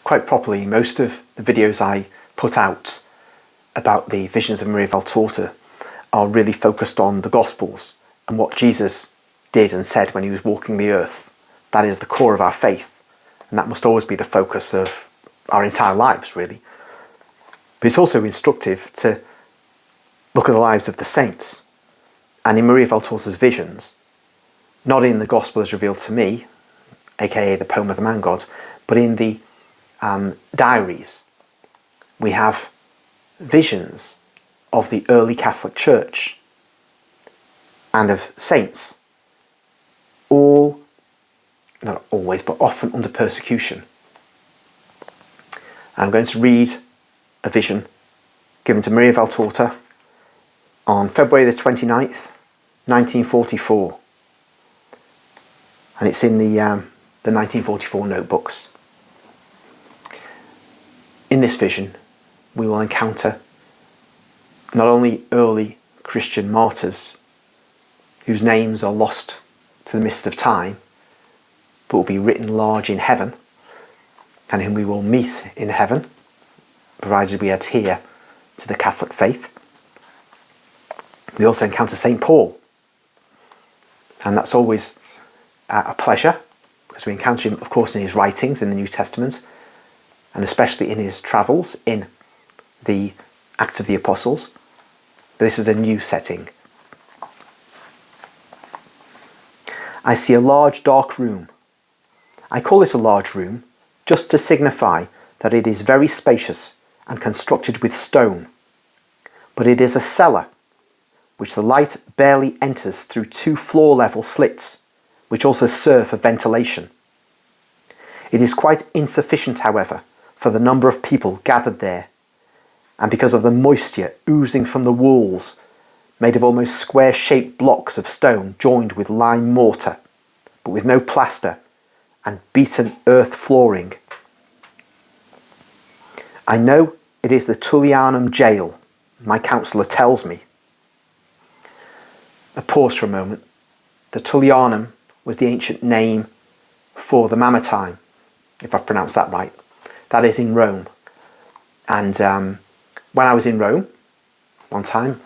quite properly, most of the videos I put out about the visions of Maria Valtorta are really focused on the Gospels and what Jesus did and said when he was walking the earth. That is the core of our faith, and that must always be the focus of our entire lives, really. But it's also instructive to look at the lives of the saints. And in Maria Valtorta's visions, not in the Gospel as revealed to me, aka the poem of the man God, but in the diaries, we have visions of the early Catholic Church and of saints, all, not always, but often under persecution. I'm going to read a vision given to Maria Valtorta on February the 29th, 1944. And it's in the 1944 notebooks. In this vision, we will encounter not only early Christian martyrs whose names are lost to the mist of time, but will be written large in heaven, and whom we will meet in heaven, provided we adhere to the Catholic faith. We also encounter St. Paul, and that's always a pleasure, because we encounter him, of course, in his writings in the New Testament, and especially in his travels in the Acts of the Apostles. But this is a new setting. I see a large dark room. I call it a large room just to signify that it is very spacious and constructed with stone, but it is a cellar which the light barely enters through 2 floor-level slits, which also serve for ventilation. It is quite insufficient, however, for the number of people gathered there, and because of the moisture oozing from the walls, made of almost square-shaped blocks of stone joined with lime mortar, but with no plaster, and beaten earth flooring. I know it is the Tullianum jail, my counsellor tells me. A pause for a moment. The Tullianum was the ancient name for the Mamertine, if I've pronounced that right. That is in Rome. And when I was in Rome, one time,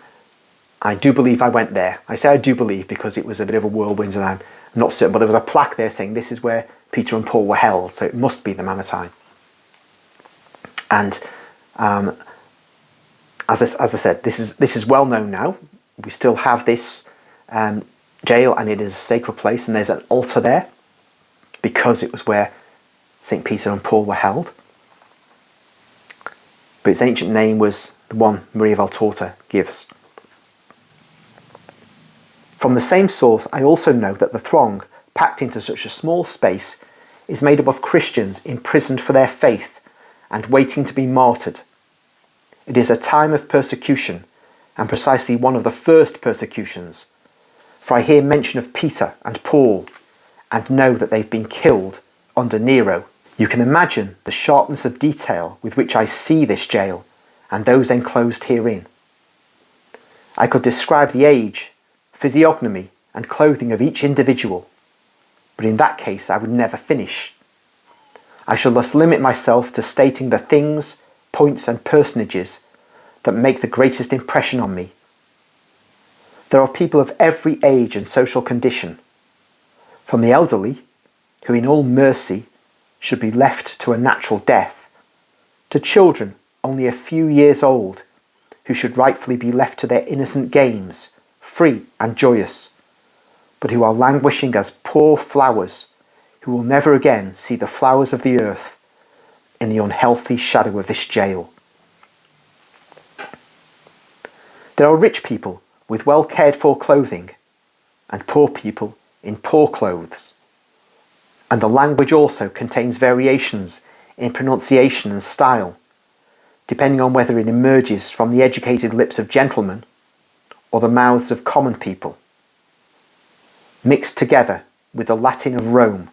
I do believe I went there. I say I do believe because it was a bit of a whirlwind and I'm not certain, but there was a plaque there saying this is where Peter and Paul were held, so it must be the Mamertine. And as I said, this is well known now. We still have this jail, and it is a sacred place, and there's an altar there because it was where St. Peter and Paul were held. But its ancient name was the one Maria Valtorta gives. From the same source, I also know that the throng, packed into such a small space, is made up of Christians imprisoned for their faith and waiting to be martyred. It is a time of persecution, and precisely one of the first persecutions, for I hear mention of Peter and Paul, and know that they've been killed under Nero. You can imagine the sharpness of detail with which I see this jail, and those enclosed herein. I could describe the age, physiognomy, and clothing of each individual, but in that case I would never finish. I shall thus limit myself to stating the things, points, and personages that make the greatest impression on me. There are people of every age and social condition, from the elderly, who in all mercy should be left to a natural death, to children only a few years old, who should rightfully be left to their innocent games, free and joyous, but who are languishing as poor flowers, who will never again see the flowers of the earth in the unhealthy shadow of this jail. There are rich people with well cared for clothing, and poor people in poor clothes. And the language also contains variations in pronunciation and style, depending on whether it emerges from the educated lips of gentlemen or the mouths of common people. Mixed together with the Latin of Rome,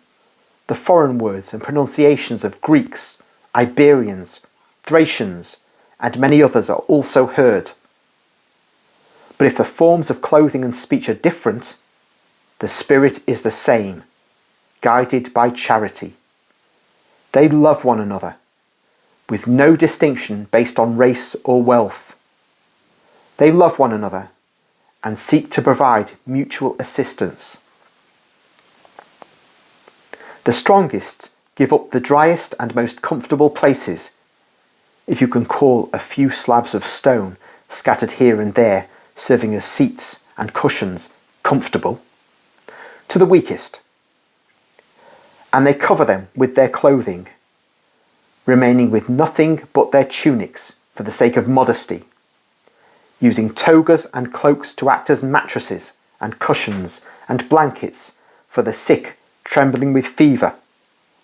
the foreign words and pronunciations of Greeks, Iberians, Thracians, and many others are also heard. But if the forms of clothing and speech are different, the spirit is the same, guided by charity. They love one another with no distinction based on race or wealth. They love one another and seek to provide mutual assistance. The strongest give up the driest and most comfortable places, if you can call a few slabs of stone scattered here and there, serving as seats and cushions, comfortable, to the weakest, and they cover them with their clothing, remaining with nothing but their tunics for the sake of modesty, using togas and cloaks to act as mattresses and cushions and blankets for the sick trembling with fever,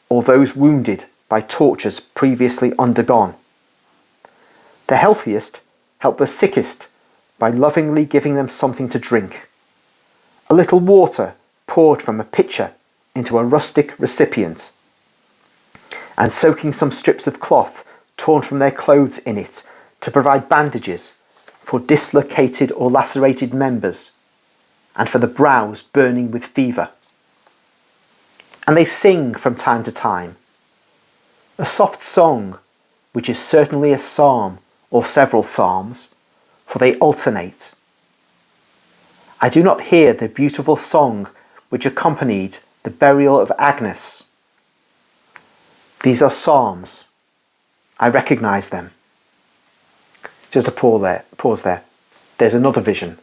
or those wounded by tortures previously undergone. The healthiest help the sickest by lovingly giving them something to drink. A little water poured from a pitcher into a rustic recipient, and soaking some strips of cloth torn from their clothes in it to provide bandages for dislocated or lacerated members, and for the brows burning with fever. And they sing from time to time a soft song, which is certainly a psalm or several psalms, for they alternate. I do not hear the beautiful song which accompanied the burial of Agnes. These are psalms. I recognise them. Just a pause there. There's another vision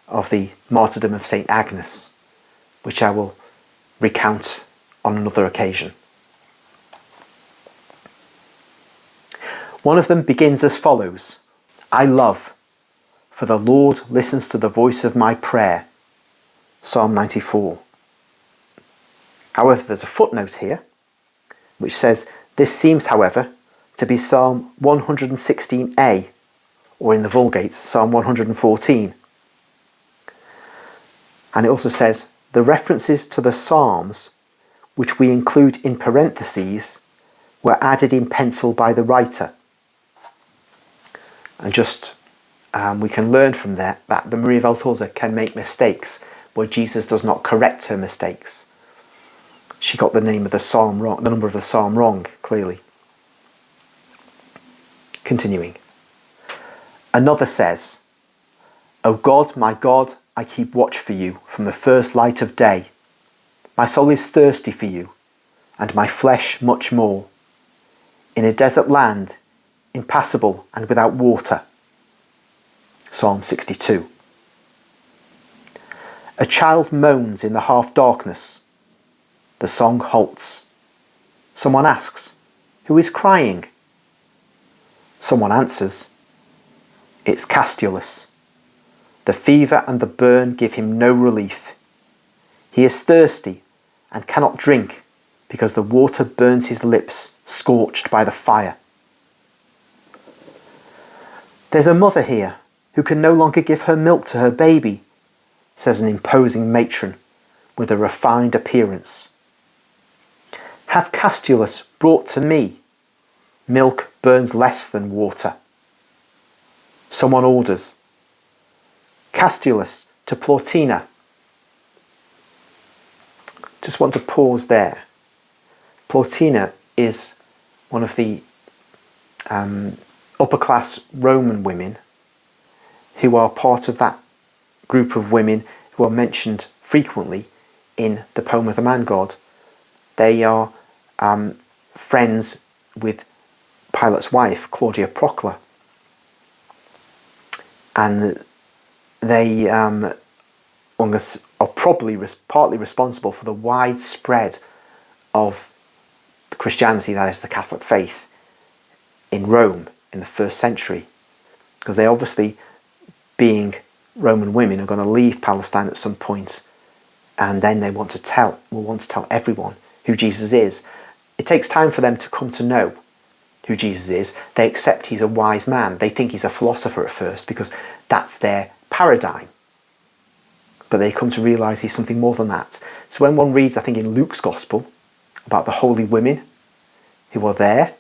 of the martyrdom of St. Agnes, which I will recount on another occasion. One of them begins as follows: I love, for the Lord listens to the voice of my prayer. Psalm 94. However, there's a footnote here, which says, this seems, however, to be Psalm 116a, or in the Vulgate, Psalm 114. And it also says, the references to the Psalms, which we include in parentheses, were added in pencil by the writer. And just, we can learn from that the Maria Valtorta can make mistakes where Jesus does not correct her mistakes. She got the name of the psalm wrong, the number of the psalm wrong, clearly. Continuing. Another says, O God, my God, I keep watch for you from the first light of day. My soul is thirsty for you, and my flesh much more, in a desert land, impassable and without water. Psalm 62. A child moans in the half-darkness. The song halts. Someone asks, who is crying? Someone answers, it's Castulus. The fever and the burn give him no relief. He is thirsty and cannot drink because the water burns his lips, scorched by the fire. There's a mother here who can no longer give her milk to her baby, says an imposing matron with a refined appearance. Have Castulus brought to me. Milk burns less than water. Someone orders, Castulus to Plautina. Just want to pause there. Plautina is one of the upper class Roman women who are part of that group of women who are mentioned frequently in the poem of the man God. They are friends with Pilate's wife, Claudia Procla, and they are probably partly responsible for the widespread of Christianity, that is the Catholic faith, in Rome in the first century, because they obviously, being Roman women, are going to leave Palestine at some point, and then they will want to tell everyone who Jesus is. It takes time for them to come to know who Jesus is. They accept he's a wise man. They think he's a philosopher at first because that's their paradigm. But they come to realise he's something more than that. So when one reads, I think in Luke's Gospel, about the holy women who were there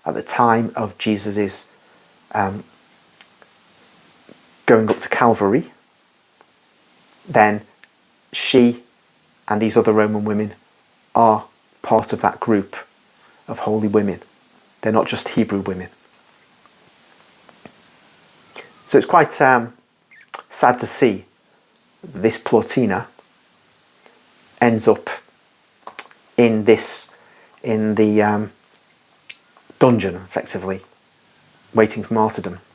at the time of Jesus' going up to Calvary, then she and these other Roman women are part of that group of holy women. They're not just Hebrew women. So it's quite sad to see this Plautina ends up in the dungeon, effectively, waiting for martyrdom.